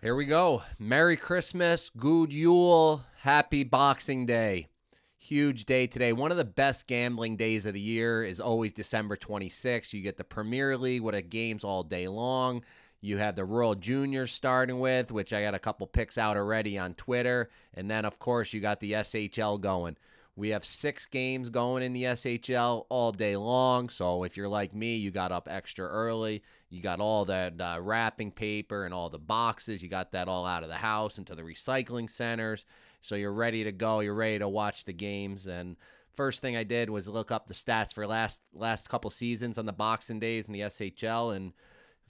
Here we go. Merry Christmas, Good Yule, Happy Boxing Day. Huge day today. One of the best gambling days of the year is always December 26th. You get the Premier League with games all day long. You have the World Juniors starting with, which I got a couple picks out already on Twitter. And then, of course, you got the SHL going. We have 6 games going in the SHL all day long. So if you're like me, you got up extra early. You got all that wrapping paper and all the boxes. You got that all out of the house into the recycling centers. So you're ready to go. You're ready to watch the games. And first thing I did was look up the stats for last couple seasons on the Boxing Days in the SHL. And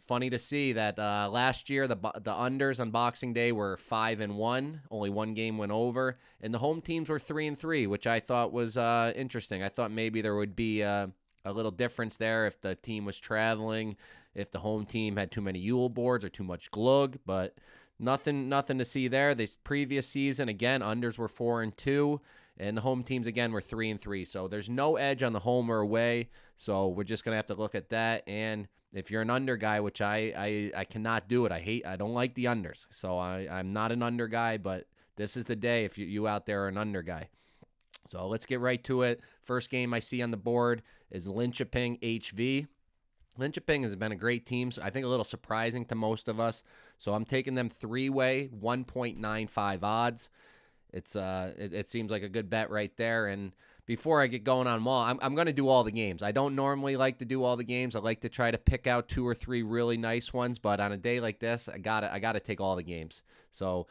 funny to see that last year the unders on Boxing Day were 5-1. Only one game went over, and the home teams were 3-3, which I thought was interesting. I thought maybe there would be a little difference there if the team was traveling, if the home team had too many Yule boards or too much glug, but nothing to see there. This previous season, again, unders were 4-2. And the home teams, again, were 3-3. So there's no edge on the home or away. So we're just going to have to look at that. And if you're an under guy, which I cannot do it. I don't like the unders. So I'm not an under guy, but this is the day if you out there are an under guy. So let's get right to it. First game I see on the board is Linköping HV. Linköping has been a great team. So I think a little surprising to most of us. So I'm taking them 3-way, 1.95 odds. It seems like a good bet right there. And before I get going on them all, I'm going to do all the games. I don't normally like to do all the games. I like to try to pick out 2 or 3 really nice ones. But on a day like this, I gotta take all the games. So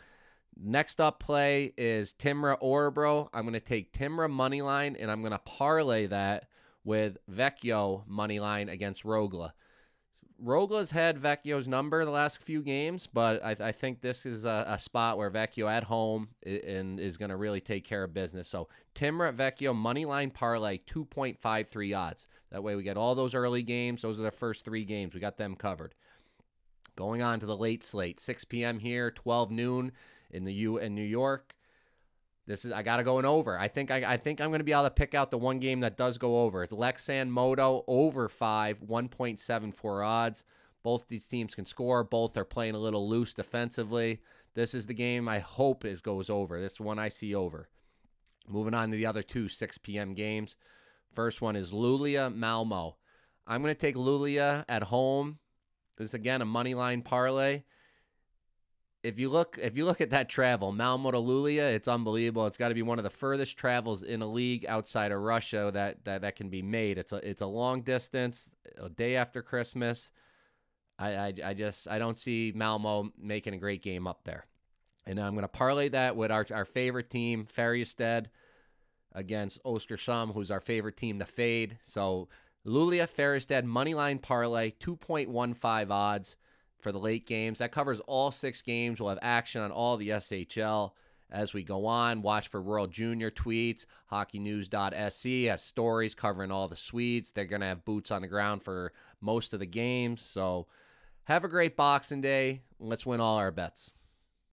next up play is Timrå Örebro. I'm going to take Timrå money line, and I'm going to parlay that with Vecchio money line against Rogla. Rogla's had Vecchio's number the last few games, but I think this is a spot where Vecchio at home is going to really take care of business. So Timrå Vecchio moneyline parlay 2.53 odds. That way we get all those early games. Those are the first 3 games. We got them covered. Going on to the late slate, 6 p.m. here, 12 noon in New York. I got to go in over. I think I'm going to be able to pick out the one game that does go over. It's Leksand Modo over 5, 1.74 odds. Both these teams can score. Both are playing a little loose defensively. This is the game I hope goes over. This one I see over. Moving on to the other 2 6 p.m. games. First one is Luleå Malmö. I'm going to take Luleå at home. This is, again, a money line parlay. If you look at that travel, Malmö to Luleå, it's unbelievable. It's got to be one of the furthest travels in a league outside of Russia that can be made. It's a long distance, a day after Christmas. I don't see Malmö making a great game up there. And I'm going to parlay that with our favorite team, Färjestad, against Oskarshamn, who's our favorite team to fade. So Luleå, Färjestad, moneyline parlay, 2.15 odds. For the late games. That covers all 6 games. We'll have action on all the SHL as we go on. Watch for World Junior tweets. HockeyNews.se has stories covering all the Swedes. They're going to have boots on the ground for most of the games. So have a great Boxing Day. Let's win all our bets.